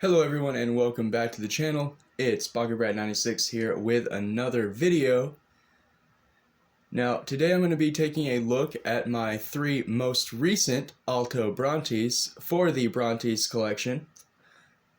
Hello everyone and welcome back to the channel. It's Bakulyte96 here with another video. Now today I'm going to be taking a look at my three most recent Alto Brontes for the Brontes collection.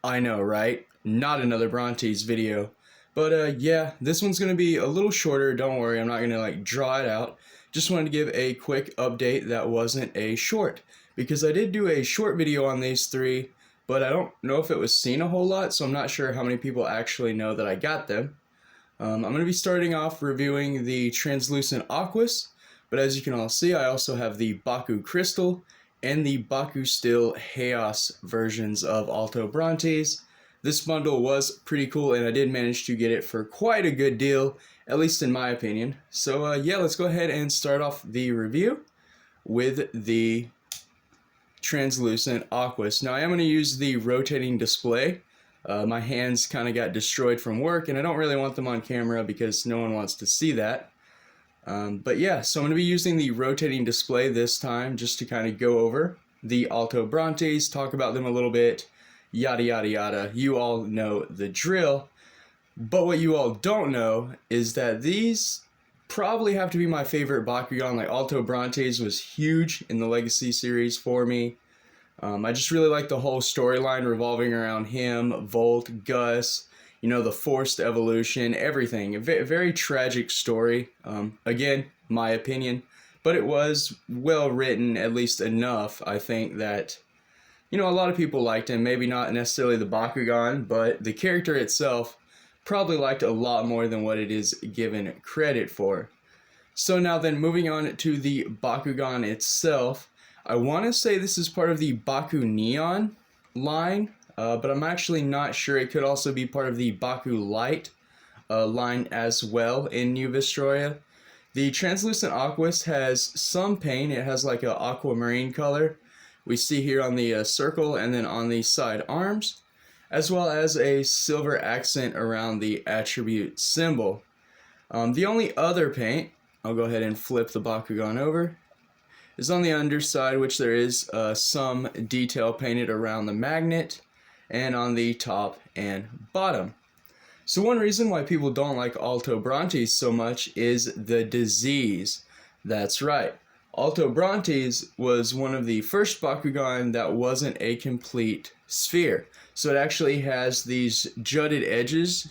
I know, right? Not another Brontes video. But yeah, this one's going to be a little shorter, don't worry, I'm not going to draw it out. Just wanted to give a quick update that wasn't a short, because I did do a short video on these three, but I don't know if it was seen a whole lot, so I'm not sure how many people actually know that I got them. I'm going to be starting off reviewing the translucent Aquas, but as you can all see, I also have the Bakucrystal and the Bakusteel Chaos versions of Alto Brontes. This bundle was pretty cool, and I did manage to get it for quite a good deal, at least in my opinion. So yeah, let's go ahead and start off the review with the translucent Aquas. Now I am going to use the rotating display. My hands kind of got destroyed from work, and I don't really want them on camera because no one wants to see that. But yeah, so I'm going to be using the rotating display this time just to kind of go over the Alto Brontes, talk about them a little bit, yada yada yada. You all know the drill. But what you all don't know is that these probably have to be my favorite Bakugan. Like, Alto Brontes was huge in the Legacy series for me. I just really like the whole storyline revolving around him, Volt, Gus, you know, the forced evolution, everything. A very tragic story, again, my opinion, but it was well written, at least enough, I think, that, you know, a lot of people liked him. Maybe not necessarily the Bakugan, but the character itself probably liked a lot more than what it is given credit for. So now then, moving on to the Bakugan itself, I want to say this is part of the Baku Neon line, but I'm actually not sure. It could also be part of the Bakulyte line as well in New Vestroia. The translucent Aquas has some paint. It has like an aquamarine color. We see here on the circle and then on the side arms, as well as a silver accent around the attribute symbol. The only other paint, I'll go ahead and flip the Bakugan over, is on the underside, which there is some detail painted around the magnet and on the top and bottom. So one reason why people don't like Alto Brontes so much is the disease. That's right. Alto Brontes was one of the first Bakugan that wasn't a complete sphere. So it actually has these jutted edges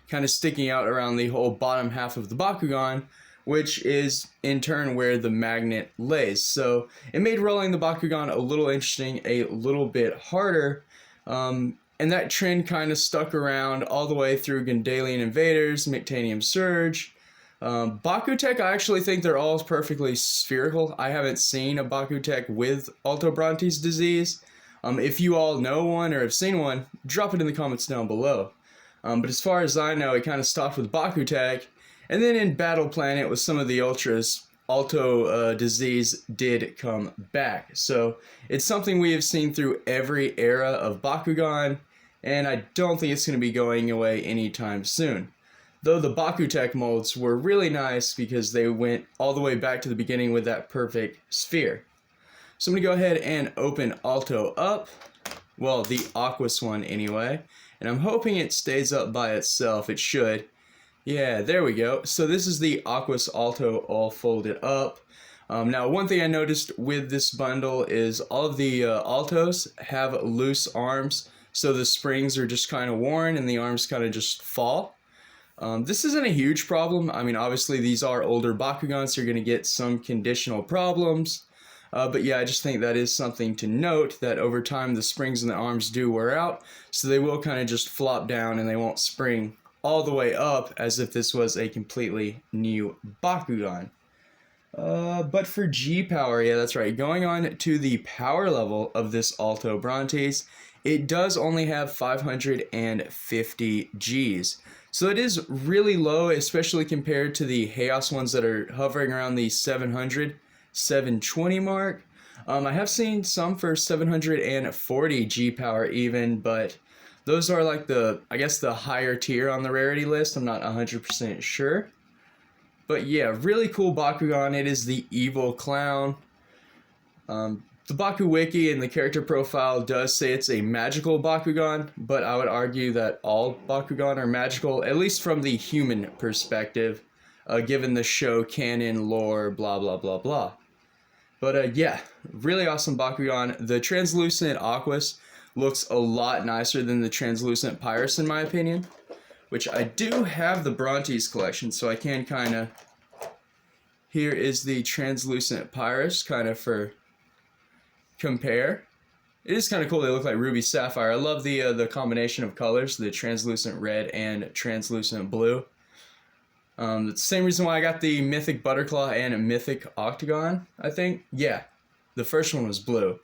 kind of sticking out around the whole bottom half of the Bakugan, which is in turn where the magnet lays. So it made rolling the Bakugan a little interesting, a little bit harder, and that trend kind of stuck around all the way through Gundalian Invaders, Mictanium Surge. Bakutech, I actually think they're all perfectly spherical. I haven't seen a Bakutech with Alto Brontes disease. If you all know one or have seen one, drop it in the comments down below. But as far as I know, it kind of stopped with Bakutech. And then in Battle Planet with some of the Ultras, Alto disease did come back. So it's something we have seen through every era of Bakugan, and I don't think it's going to be going away anytime soon. Though the Bakutech molds were really nice because they went all the way back to the beginning with that perfect sphere. So I'm going to go ahead and open Alto up, well, the Aquas one anyway, and I'm hoping it stays up by itself. It should. Yeah, there we go. So this is the Aquas Alto all folded up. Now, one thing I noticed with this bundle is all of the Altos have loose arms, so the springs are just kind of worn and the arms kind of just fall. This isn't a huge problem. I mean, obviously these are older Bakugans, so you're going to get some conditional problems. But yeah, I just think that is something to note, that over time the springs in the arms do wear out, so they will kind of just flop down and they won't spring all the way up as if this was a completely new Bakugan. But for G power, yeah, that's right. Going on to the power level of this Alto Brontes, it does only have 550 Gs. So it is really low, especially compared to the Chaos ones that are hovering around the 700, 720 mark. I have seen some for 740 G power even, but those are like I guess the higher tier on the rarity list. I'm not 100% sure. But yeah, really cool Bakugan. It is the evil clown. The Baku Wiki and the character profile does say it's a magical Bakugan, but I would argue that all Bakugan are magical, at least from the human perspective, given the show canon, lore, blah blah blah blah. But yeah, really awesome Bakugan. The translucent Aquas looks a lot nicer than the translucent Pyrus in my opinion, which I do have the Brontes collection, so I can kind of... Here is the translucent Pyrus, kind of for compare. It is kind of cool. They look like ruby sapphire. I love the combination of colors, the translucent red and translucent blue. It's the same reason why I got the Mythic Butterclaw and Mythic Octagon, I think. Yeah, the first one was blue.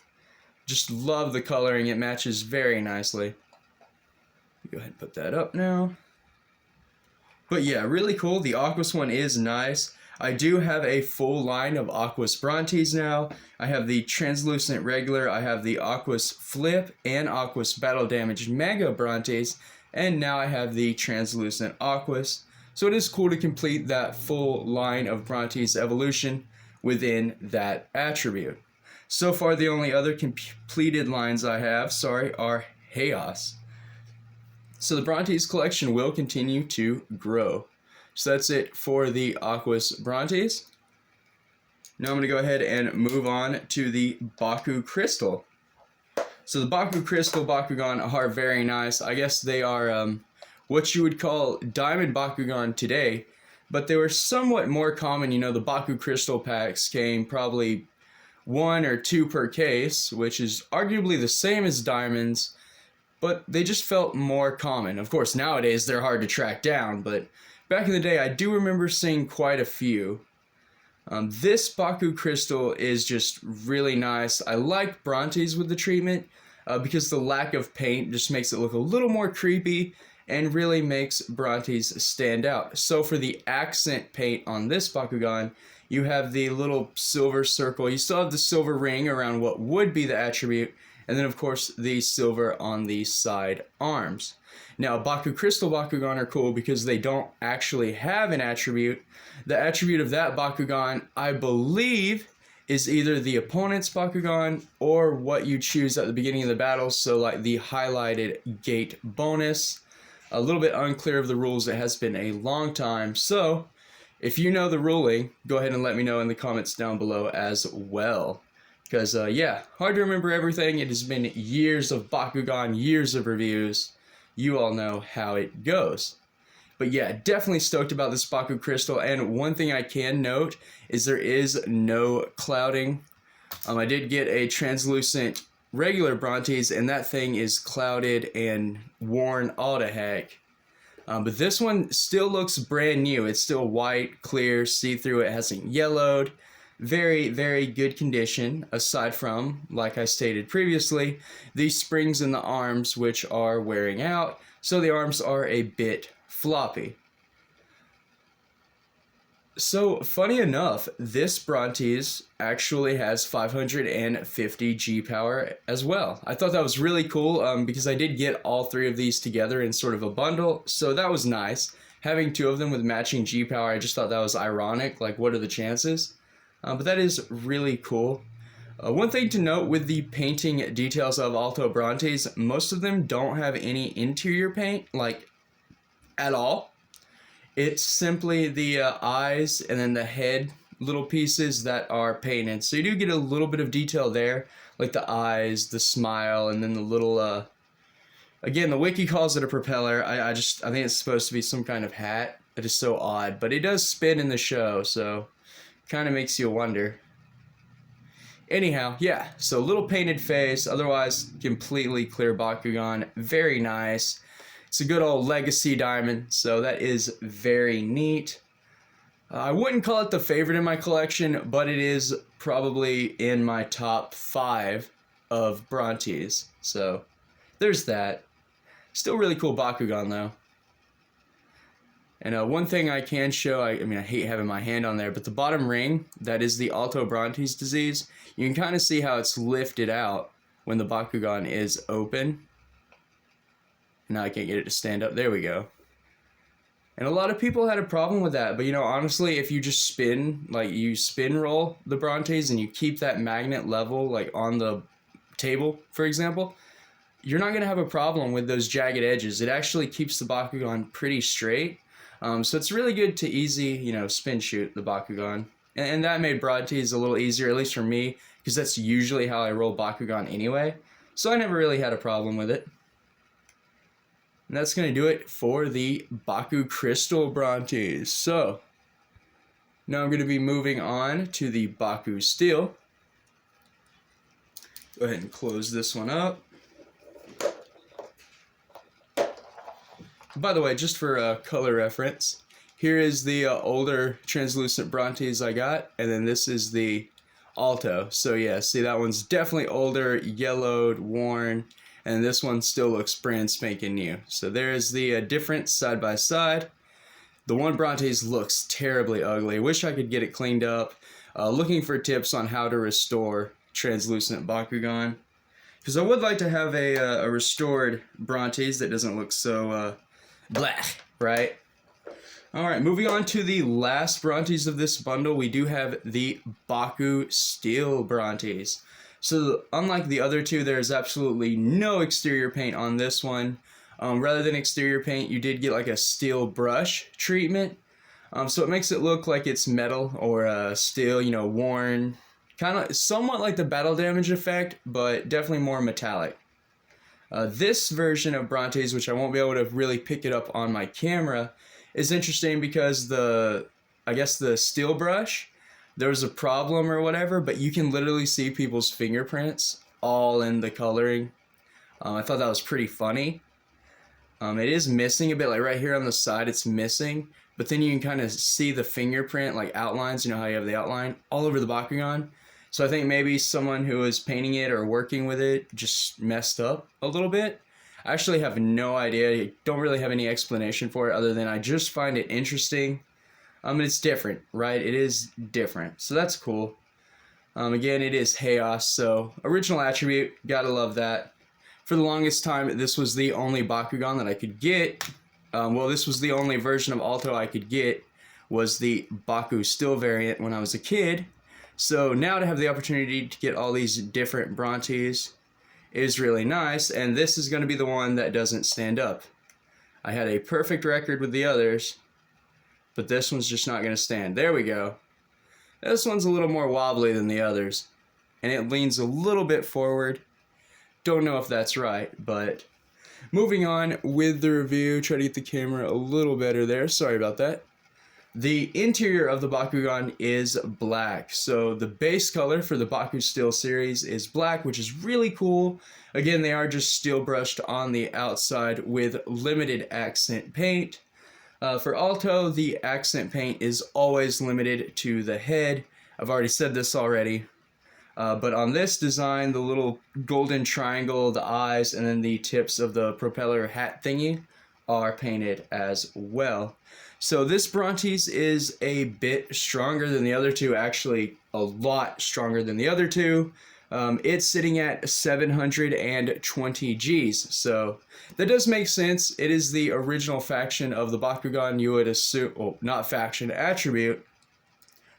Just love the coloring. It matches very nicely. Go ahead and put that up now. But yeah, really cool. The Aquas one is nice. I do have a full line of Aquas Brontes now. I have the translucent regular, I have the Aquas Flip and Aquas Battle Damage Mega Brontes, and now I have the translucent Aquas. So it is cool to complete that full line of Brontes evolution within that attribute. So far the only other completed lines I have, are Chaos. So the Brontes collection will continue to grow. So that's it for the Aquas Brontes. Now I'm going to go ahead and move on to the Bakucrystal. So the Bakucrystal Bakugan are very nice. I guess they are what you would call Diamond Bakugan today, but they were somewhat more common. You know, the Bakucrystal packs came probably 1 or 2 per case, which is arguably the same as Diamonds, but they just felt more common. Of course, nowadays they're hard to track down, but back in the day, I do remember seeing quite a few. This Bakucrystal is just really nice. I like Brontes with the treatment because the lack of paint just makes it look a little more creepy and really makes Brontes stand out. So for the accent paint on this Bakugan, you have the little silver circle. You still have the silver ring around what would be the attribute, and then of course the silver on the side arms. Now, Bakucrystal Bakugan are cool because they don't actually have an attribute. The attribute of that Bakugan, I believe, is either the opponent's Bakugan or what you choose at the beginning of the battle, so like the highlighted gate bonus. A little bit unclear of the rules. It has been a long time, so if you know the ruling, go ahead and let me know in the comments down below as well. Because, yeah, hard to remember everything. It has been years of Bakugan, years of reviews. You all know how it goes. But yeah, definitely stoked about this Bakucrystal, and one thing I can note is there is no clouding. I did get a translucent regular Brontes, and that thing is clouded and worn all to heck. But this one still looks brand new. It's still white, clear, see-through. It hasn't yellowed. Very, very good condition, aside from, like I stated previously, the springs in the arms, which are wearing out, so the arms are a bit floppy. So, funny enough, this Brontes actually has 550 G-Power as well. I thought that was really cool because I did get all 3 of these together in sort of a bundle, so that was nice. Having 2 of them with matching G-Power, I just thought that was ironic, like what are the chances? But that is really cool. One thing to note with the painting details of Alto Brontes, most of them don't have any interior paint, like, at all. It's simply the eyes and then the head little pieces that are painted. So you do get a little bit of detail there, like the eyes, the smile, and then the little, again, the wiki calls it a propeller. I think it's supposed to be some kind of hat. It is so odd, but it does spin in the show, so kind of makes you wonder. Anyhow, yeah, so little painted face, otherwise completely clear Bakugan, very nice. It's a good old legacy diamond, so that is very neat. I wouldn't call it the favorite in my collection, but it is probably in my top 5 of Brontes, so there's that. Still really cool Bakugan though. And one thing I can show, I mean, I hate having my hand on there, but the bottom ring, that is the Alto Brontes disease, you can kind of see how it's lifted out when the Bakugan is open. Now I can't get it to stand up. There we go. And a lot of people had a problem with that, but you know, honestly, if you just spin, like you spin roll the Brontes and you keep that magnet level, like on the table, for example, you're not going to have a problem with those jagged edges. It actually keeps the Bakugan pretty straight. So it's really good to easy, you know, spin shoot the Bakugan. And that made Brontes a little easier, at least for me, because that's usually how I roll Bakugan anyway. So I never really had a problem with it. And that's going to do it for the Bakucrystal Brontes. So, now I'm going to be moving on to the Bakusteel. Go ahead and close this one up. By the way, just for color reference, here is the older translucent Brontes I got, and then this is the Alto. So yeah, see, that one's definitely older, yellowed, worn, and this one still looks brand spanking new. So there's the difference side by side. The one Brontes looks terribly ugly. Wish I could get it cleaned up. Looking for tips on how to restore translucent Bakugan, because I would like to have a restored Brontes that doesn't look so black, right? Alright, moving on to the last Brontes of this bundle, we do have the Bakusteel Brontes. So unlike the other two, there's absolutely no exterior paint on this one. Rather than exterior paint, you did get like a steel brush treatment. So it makes it look like it's metal or steel, you know, worn. Kind of somewhat like the battle damage effect, but definitely more metallic. This version of Brontes, which I won't be able to really pick it up on my camera, is interesting because I guess the steel brush, there was a problem or whatever, but you can literally see people's fingerprints all in the coloring. I thought that was pretty funny. It is missing a bit, like right here on the side it's missing, but then you can kind of see the fingerprint, like outlines, you know how you have the outline, all over the Bakugan. So I think maybe someone who was painting it or working with it just messed up a little bit. I actually have no idea. I don't really have any explanation for it other than I just find it interesting. It's different, right? It is different. So that's cool. Again, it is Chaos, so original attribute, gotta love that. For the longest time, this was the only Bakugan that I could get. Well, this was the only version of Alto I could get, was the Bakusteel variant when I was a kid. So now to have the opportunity to get all these different Brontes is really nice, and this is going to be the one that doesn't stand up. I had a perfect record with the others, but this one's just not going to stand. There we go. This one's a little more wobbly than the others, and it leans a little bit forward. Don't know if that's right, but moving on with the review, try to get the camera a little better there. Sorry about that. The interior of the Bakugan is black, so the base color for the Bakusteel series is black, which is really cool. Again, they are just steel brushed on the outside with limited accent paint. For Alto, the accent paint is always limited to the head. I've already said this already. But on this design, the little golden triangle, the eyes, and then the tips of the propeller hat thingy are painted as well. So this Brontes is a bit stronger than the other two, actually a lot stronger than the other two. It's sitting at 720 Gs, so that does make sense. It is the original faction of the Bakugan. You would assume, well, not faction, attribute.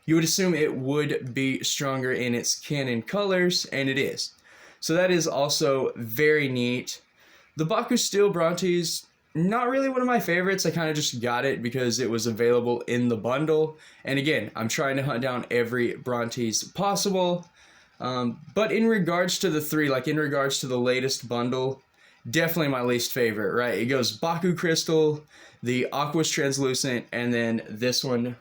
You would assume it would be stronger in its canon colors, and it is. So that is also very neat. The Bakusteel Brontes, not really one of my favorites. I kind of just got it because it was available in the bundle. And again, I'm trying to hunt down every Brontes possible. But in regards to the three, like in regards to the latest bundle, definitely my least favorite, right? It goes Bakucrystal, the Aqua's Translucent, and then this one.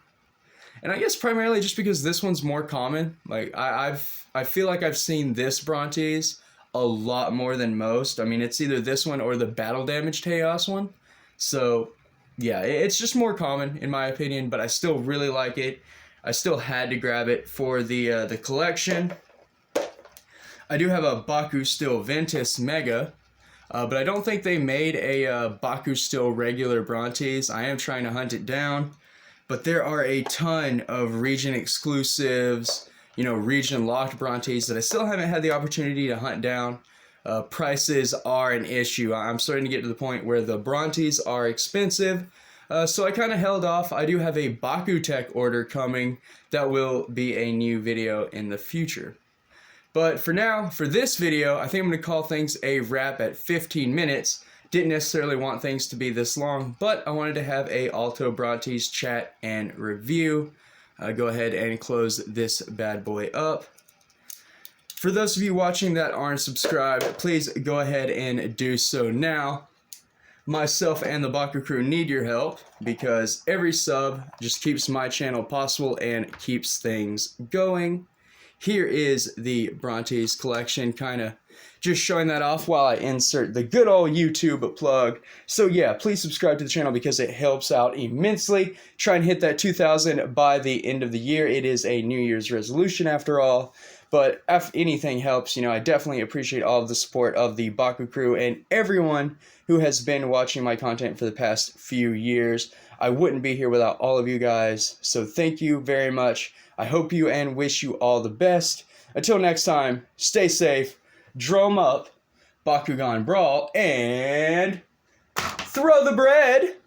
And I guess primarily just because this one's more common. Like I feel like I've seen this Brontes a lot more than most. I mean, it's either this one or the battle damaged Chaos one. So yeah, it's just more common in my opinion, but I still really like it. I still had to grab it for the collection. I do have a Bakusteel Ventus Mega, but I don't think they made a Bakusteel regular Brontes. I am trying to hunt it down, but there are a ton of region exclusives, you know, region locked Brontes that I still haven't had the opportunity to hunt down. Prices are an issue. I'm starting to get to the point where the Brontes are expensive, So I kind of held off. I do have a Bakutech order coming that will be a new video in the future. But for now, for this video, I think I'm going to call things a wrap at 15 minutes. Didn't necessarily want things to be this long, but I wanted to have a Alto Brontes chat and review. Go ahead and close this bad boy up. For those of you watching that aren't subscribed, please go ahead and do so now. Myself and the Baku crew need your help because every sub just keeps my channel possible and keeps things going. Here is the Brontes collection, kind of just showing that off while I insert the good old YouTube plug. So yeah, please subscribe to the channel because it helps out immensely. Try and hit that 2,000 by the end of the year. It is a New Year's resolution after all. But if anything helps, I definitely appreciate all of the support of the Baku crew and everyone who has been watching my content for the past few years. I wouldn't be here without all of you guys, so thank you very much. I hope you and wish you all the best. Until next time, stay safe, drum up, Bakugan Brawl, and throw the bread!